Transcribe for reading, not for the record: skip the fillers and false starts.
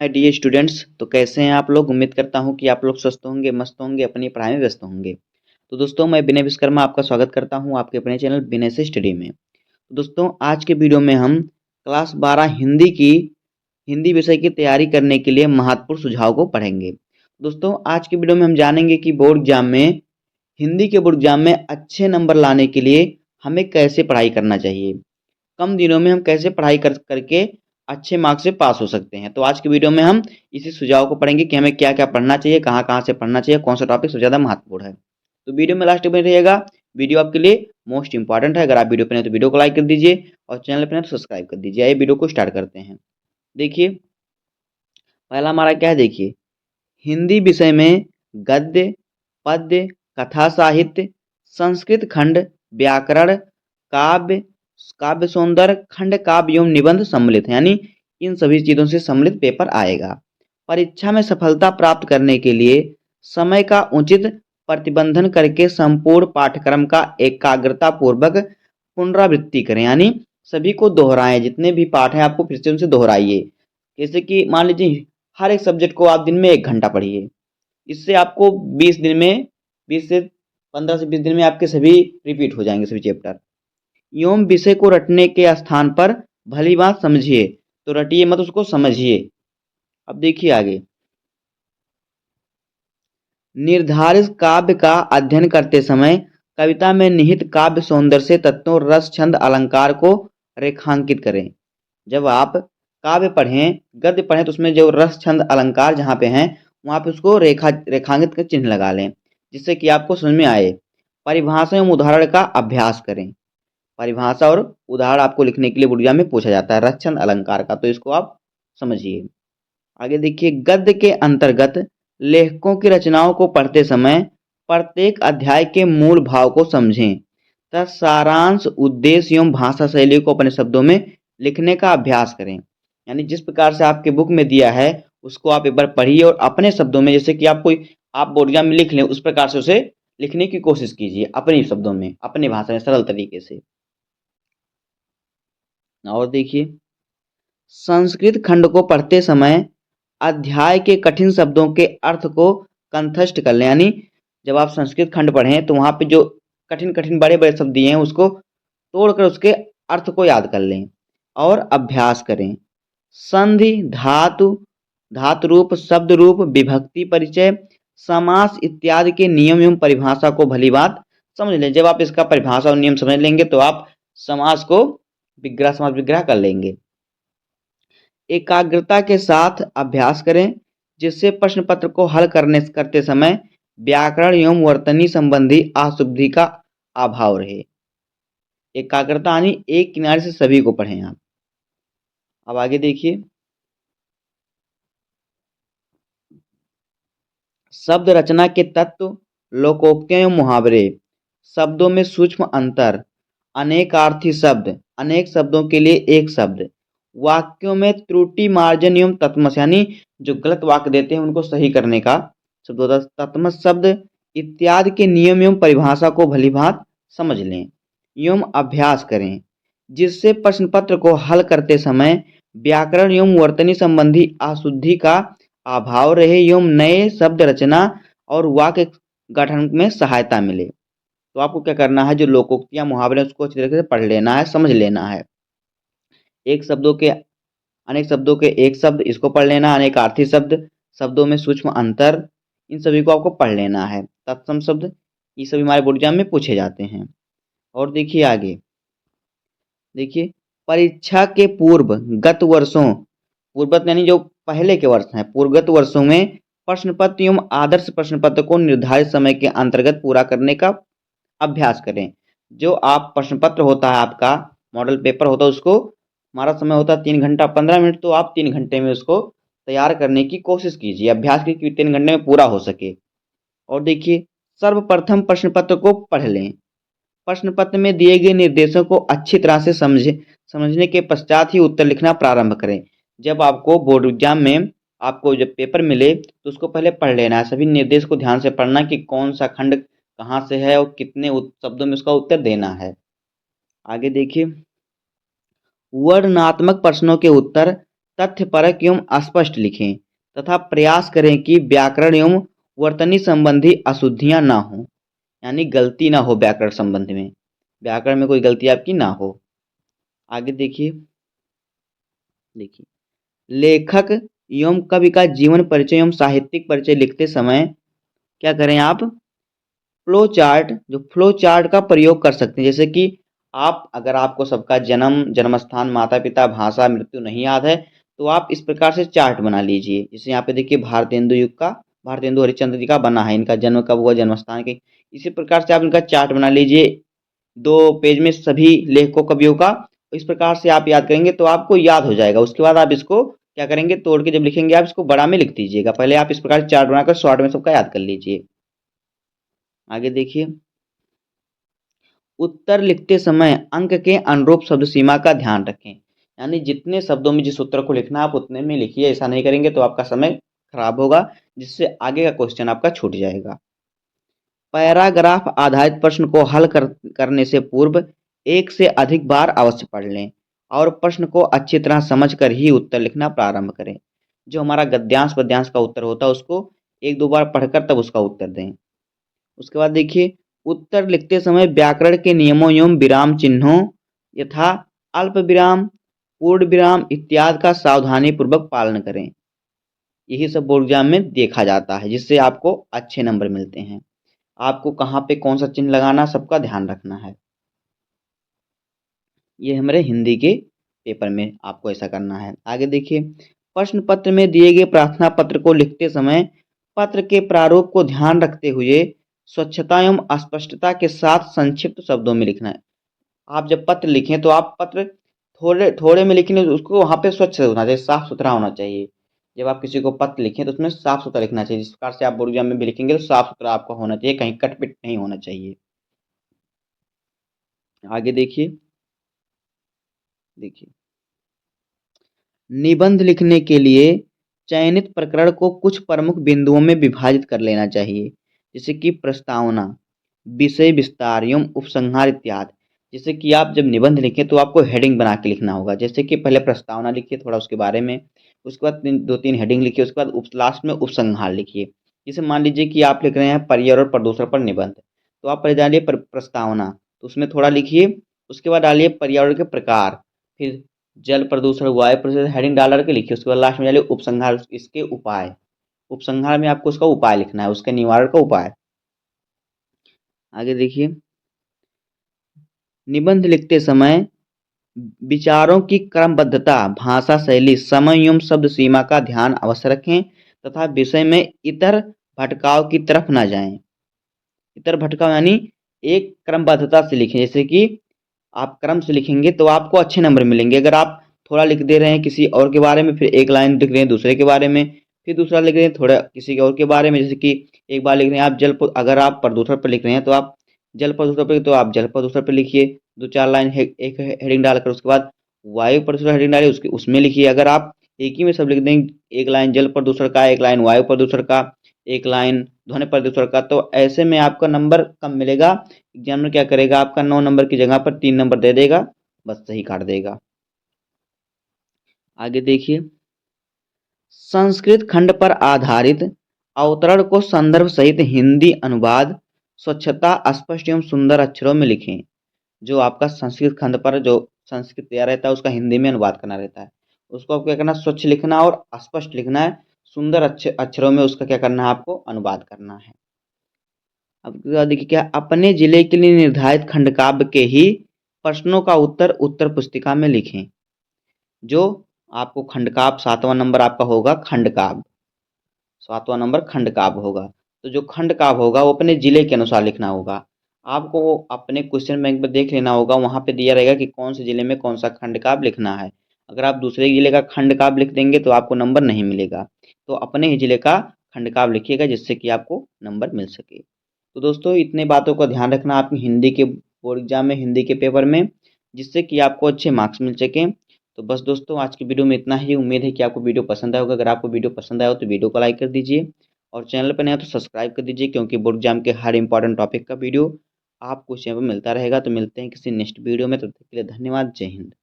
Hi dear students, तो कैसे हैं आप लोग। उम्मीद करता हूं कि आप लोग स्वस्थ होंगे, मस्त होंगे, अपनी पढ़ाई में व्यस्त होंगे। तो दोस्तों, मैं विनय विश्वकर्मा आपका स्वागत करता हूं आपके अपने चैनल विनय से स्टडी में। तो दोस्तों, आज के वीडियो में हम क्लास 12 हिंदी विषय की तैयारी करने के लिए महत्वपूर्ण सुझाव को पढ़ेंगे। दोस्तों, आज के वीडियो में हम जानेंगे कि हिंदी के बोर्ड एग्जाम में अच्छे नंबर लाने के लिए हमें कैसे पढ़ाई करना चाहिए, कम दिनों में हम कैसे पढ़ाई करके अच्छे मार्क्स से पास हो सकते हैं। तो आज की वीडियो में हम इसी सुझाव को पढ़ेंगे कि हमें क्या क्या पढ़ना चाहिए, कहाँ कहाँ से पढ़ना चाहिए, कौन सा टॉपिक सबसे ज़्यादा महत्वपूर्ण है। तो वीडियो में लास्ट में रहिएगा। वीडियो आपके लिए मोस्ट इंपॉर्टेंट है। अगर आप वीडियो पे नए तो वीडियो को लाइक कर दीजिए और चैनल पे नए तो सब्सक्राइब कर दीजिए। आइए वीडियो को स्टार्ट करते हैं। देखिए, पहला हमारा क्या है। देखिए, हिंदी विषय में गद्य, पद्य, कथा साहित्य, संस्कृत खंड, व्याकरण, काव्य, काव्य सौंदर्य, खंड काव्य एवं निबंध सम्मिलित है, यानी इन सभी चीजों से सम्मिलित पेपर आएगा। परीक्षा में सफलता प्राप्त करने के लिए समय का उचित प्रतिबंधन करके संपूर्ण पाठ्यक्रम का एकाग्रता पूर्वक पुनरावृत्ति करें, यानी सभी को दोहराएं। जितने भी पाठ हैं आपको फिर से उनसे दोहराइए। जैसे कि मान लीजिए हर एक सब्जेक्ट को आप दिन में 1 घंटा पढ़िए। इससे आपको 20 से 15 से 20 दिन में आपके सभी रिपीट हो जाएंगे, सभी चैप्टर। एवं विषय को रटने के स्थान पर भली बात समझिए, तो रटिए मत, उसको समझिए। अब देखिए आगे, निर्धारित काव्य का अध्ययन करते समय कविता में निहित काव्य सौंदर्य से तत्वों, रस, छंद, अलंकार को रेखांकित करें। जब आप काव्य पढ़ें, गद्य पढ़ें, तो उसमें जो रस, छंद, अलंकार जहाँ पे हैं वहाँ पे उसको रेखांकित कर चिन्ह लगा लें, जिससे कि आपको समझ में आए। परिभाषा एवं उदाहरण का अभ्यास करें। परिभाषा और उदाहरण आपको लिखने के लिए बोर्ड एग्जाम में पूछा जाता है, रस, छंद, अलंकार का, तो इसको आप समझिए। आगे देखिए, गद्य के अंतर्गत लेखकों की रचनाओं को पढ़ते समय प्रत्येक अध्याय के मूल भाव को समझें तथा सारांश, उद्देश्य एवं भाषा शैली को अपने शब्दों में लिखने का अभ्यास करें। यानी जिस प्रकार से आपके बुक में दिया है उसको आप एक बार पढ़िए और अपने शब्दों में, जैसे कि आप बोर्ड एग्जाम में लिख लें, उस प्रकार से उसे लिखने की कोशिश कीजिए, अपने शब्दों में, अपनी भाषा में, सरल तरीके से। और देखिए, संस्कृत खंड को पढ़ते समय अध्याय के कठिन शब्दों के अर्थ को कंठस्थ कर लें। यानी जब आप संस्कृत खंड पढ़ें तो वहाँ पे जो कठिन कठिन बड़े बड़े शब्द दिए हैं उसको तोड़कर उसके अर्थ को याद कर लें और अभ्यास करें। संधि, धातु, धातु रूप, शब्द रूप, विभक्ति परिचय, समास इत्यादि के नियम एवं परिभाषा को भली बात समझ लें। जब आप इसका परिभाषा और नियम समझ लेंगे तो आप समास को समास विग्रह कर लेंगे। एकाग्रता के साथ अभ्यास करें, जिससे प्रश्न पत्र को हल करते समय व्याकरण एवं वर्तनी संबंधी अशुद्धि का अभाव रहे। एकाग्रता यानी एक किनारे से सभी को पढ़ें आप। अब आगे देखिए, शब्द रचना के तत्व, लोकोक्तियां एवं मुहावरे, शब्दों में सूक्ष्म अंतर, अनेकार्थी शब्द, अनेक शब्दों के लिए एक शब्द, वाक्यों में त्रुटि मार्जन एवं तत्मस, यानी जो गलत वाक्य देते हैं उनको सही करने का शब्द होता है, तत्मस शब्द इत्यादि के नियम एवं परिभाषा को भली भांति समझ लें एवं अभ्यास करें, जिससे प्रश्न पत्र को हल करते समय व्याकरण एवं वर्तनी संबंधी अशुद्धि का अभाव रहे एवं नए शब्द रचना और वाक्य गठन में सहायता मिले। तो आपको क्या करना है, जो लोकोक्तियां, मुहावरे, उसको अच्छी तरीके से पढ़ लेना है, समझ लेना है। एक शब्दों के अनेक शब्दों के एक शब्द, इसको पढ़ लेना। अनेकार्थी शब्द, शब्दों में सूक्ष्म अंतर, इन सभी को आपको पढ़ लेना है। तत्सम शब्द, ये सभी हमारे बोर्ड एग्जाम में पूछे जाते हैं। और देखिए आगे, देखिए, परीक्षा के पूर्व गत वर्षों, पूर्वगत यानी जो पहले के वर्ष हैं, पूर्वगत वर्षों में प्रश्न पत्र एवं आदर्श प्रश्न पत्र को निर्धारित समय के अंतर्गत पूरा करने का अभ्यास करें। जो आप प्रश्न पत्र होता है, आपका मॉडल पेपर होता है, उसको हमारा समय होता है 3 घंटा 15 मिनट, तो आप 3 घंटे में उसको तैयार करने की कोशिश कीजिए, अभ्यास कीजिए कि 3 घंटे में पूरा हो सके। और देखिए, सर्वप्रथम प्रश्न पत्र को पढ़ लें। प्रश्न पत्र में दिए गए निर्देशों को अच्छी तरह से समझने के पश्चात ही उत्तर लिखना प्रारंभ करें। जब आपको बोर्ड एग्जाम में आपको जब पेपर मिले तो उसको पहले पढ़ लेना है, सभी निर्देश को ध्यान से पढ़ना कि कौन सा खंड कहाँ से है और कितने शब्दों में उसका उत्तर देना है। आगे देखिए, वर्णनात्मक प्रश्नों के उत्तर तथ्यपरक एवं स्पष्ट लिखें तथा प्रयास करें कि व्याकरण एवं वर्तनी संबंधी अशुद्धियां ना हो, यानी गलती ना हो व्याकरण संबंध में, व्याकरण में कोई गलती आपकी ना हो। आगे देखिए, लेखक एवं कवि का जीवन परिचय एवं साहित्यिक परिचय लिखते समय क्या करें आप, फ्लो चार्ट का प्रयोग कर सकते हैं। जैसे कि आप, अगर आपको सबका जन्म, जन्म स्थान, माता पिता, भाषा, मृत्यु नहीं याद है, तो आप इस प्रकार से चार्ट बना लीजिए। जैसे यहाँ पे देखिए भारतेंदु युग का, भारतेंदु हरिश्चंद्र जी का बना है, इनका जन्म कब हुआ, जन्म स्थान के, इसी प्रकार से आप इनका चार्ट बना लीजिए 2 पेज में सभी लेखकों कवियों का। इस प्रकार से आप याद करेंगे तो आपको याद हो जाएगा। उसके बाद आप इसको क्या करेंगे, तोड़ के जब लिखेंगे आप इसको बड़ा में लिख दीजिएगा। पहले आप इस प्रकार से चार्ट बनाकर शॉर्ट में सबका याद कर लीजिए। आगे देखिए, उत्तर लिखते समय अंक के अनुरूप शब्द सीमा का ध्यान रखें, यानी जितने शब्दों में जिस उत्तर को लिखना आप उतने में लिखिए। ऐसा नहीं करेंगे तो आपका समय खराब होगा, जिससे आगे का क्वेश्चन आपका छूट जाएगा। पैराग्राफ आधारित प्रश्न को हल करने से पूर्व एक से अधिक बार अवश्य पढ़ लें और प्रश्न को अच्छी तरह समझ कर ही उत्तर लिखना प्रारंभ करें। जो हमारा गद्यांश पद्यांश का उत्तर होता है उसको 1-2 बार पढ़कर तब उसका उत्तर दें। उसके बाद देखिए, उत्तर लिखते समय व्याकरण के नियमों एवं विराम चिन्हों यथा अल्प विराम, पूर्ण विराम इत्यादि का सावधानी पूर्वक पालन करें। यही सब बोर्ड एग्जाम में देखा जाता है, जिससे आपको अच्छे नंबर मिलते हैं। आपको कहाँ पे कौन सा चिन्ह लगाना, सबका ध्यान रखना है। ये हमारे हिंदी के पेपर में आपको ऐसा करना है। आगे देखिए, प्रश्न पत्र में दिए गए प्रार्थना पत्र को लिखते समय पत्र के प्रारूप को ध्यान रखते हुए स्वच्छता एवं स्पष्टता के साथ संक्षिप्त शब्दों में लिखना है। आप जब पत्र लिखें तो आप पत्र थोड़े थोड़े में लिखें, उसको वहाँ पे स्वच्छ होना चाहिए, साफ सुथरा होना चाहिए। जब आप किसी को पत्र लिखें तो उसमें साफ सुथरा लिखना चाहिए। जिस प्रकार से आप बोर्ड एग्जाम में भी लिखेंगे तो साफ सुथरा आपका होना चाहिए, कहीं कटपिट नहीं होना चाहिए। आगे देखिए, निबंध लिखने के लिए चयनित प्रकरण को कुछ प्रमुख बिंदुओं में विभाजित कर लेना चाहिए, जैसे कि प्रस्तावना, विषय विस्तार एवं उपसंहार इत्यादि। जैसे कि आप जब निबंध लिखें तो आपको हेडिंग बना के लिखना होगा। जैसे कि पहले प्रस्तावना लिखिए थोड़ा उसके बारे में, उसके बाद 2-3 हेडिंग लिखिए, उसके बाद लास्ट में उपसंहार लिखिए। जैसे मान लीजिए कि आप लिख रहे हैं पर्यावरण और प्रदूषण पर निबंध, तो आप पहले डालिए प्रस्तावना, तो उसमें थोड़ा लिखिए। उसके बाद डालिए पर्यावरण के प्रकार, फिर जल प्रदूषण, वायु प्रदूषण, हेडिंग डाल करके लिखिए। उसके बाद लास्ट में डालिए उपसंहार, इसके उपाय। उपसंहार में आपको उसका उपाय लिखना है, उसके निवारण का उपाय। आगे देखिए, निबंध लिखते समय विचारों की क्रमबद्धता, भाषा शैली, समय एवं शब्द सीमा का ध्यान अवश्य रखें तथा विषय में इतर भटकाव की तरफ न जाएं। इतर भटकाव यानी एक क्रमबद्धता से लिखें। जैसे कि आप क्रम से लिखेंगे तो आपको अच्छे नंबर मिलेंगे। अगर आप थोड़ा लिख दे रहे हैं किसी और के बारे में, फिर एक लाइन लिख रहे हैं दूसरे के बारे में, फिर दूसरा लिख रहे हैं थोड़ा किसी और के बारे में, जैसे कि एक बार लिख रहे हैं आप अगर आप प्रदूषण पर लिख रहे हैं तो आप जल प्रदूषण पर, तो आप जल प्रदूषण पर लिखिए 2-4 लाइन, एक हेडिंग डालकर। उसके बाद वायु प्रदूषण हेडिंग डालिए, उसके उसमें लिखिए। अगर आप एक ही में सब लिख देंगे, एक लाइन जल प्रदूषण का, एक लाइन वायु प्रदूषण का, एक लाइन ध्वनि प्रदूषण का, तो ऐसे में आपका नंबर कम मिलेगा। एग्जामिनर क्या करेगा, आपका 9 नंबर की जगह पर 3 नंबर दे देगा, बस सही काट देगा। आगे देखिए, संस्कृत खंड पर आधारित अवतरण को संदर्भ सहित हिंदी अनुवाद स्वच्छता, स्पष्ट एवं सुंदर अक्षरों में लिखें। जो आपका संस्कृत खंड पर जो संस्कृत दिया रहता है उसका हिंदी में अनुवाद करना रहता है, उसको आपको क्या करना है, स्वच्छ लिखना और स्पष्ट लिखना है। सुंदर अक्षरों में उसका क्या करना है, आपको अनुवाद करना है। अब देखिए, क्या अपने जिले के लिए निर्धारित खंडकाव्य के ही प्रश्नों का उत्तर उत्तर पुस्तिका में लिखें। जो आपको खंडकाव्य 7वां नंबर आपका होगा, खंडकाव्य 7वां नंबर खंडकाव्य होगा। तो जो खंडकाव्य होगा वो अपने जिले के अनुसार लिखना होगा। आपको वो अपने क्वेश्चन बैंक में देख लेना होगा, वहाँ पे दिया रहेगा कि कौन से जिले में कौन सा खंडकाव्य लिखना है। अगर आप दूसरे जिले का खंडकाव्य लिख देंगे तो आपको नंबर नहीं मिलेगा। तो अपने ही जिले का खंडकाव्य लिखिएगा, जिससे कि आपको नंबर मिल सके। तो दोस्तों, इतने बातों का ध्यान रखना आपकी हिंदी के बोर्ड एग्जाम में, हिंदी के पेपर में, जिससे कि आपको अच्छे मार्क्स मिल सकें। तो बस दोस्तों, आज की वीडियो में इतना ही। उम्मीद है कि आपको वीडियो पसंद आया होगा। अगर आपको वीडियो पसंद आया हो तो वीडियो को लाइक कर दीजिए और चैनल पर नया हो तो सब्सक्राइब कर दीजिए, क्योंकि बोर्ड एग्जाम के हर इंपॉर्टेंट टॉपिक का वीडियो आपको चैनल पर मिलता रहेगा। तो मिलते हैं किसी नेक्स्ट वीडियो में, तब तक के लिए धन्यवाद। जय हिंद।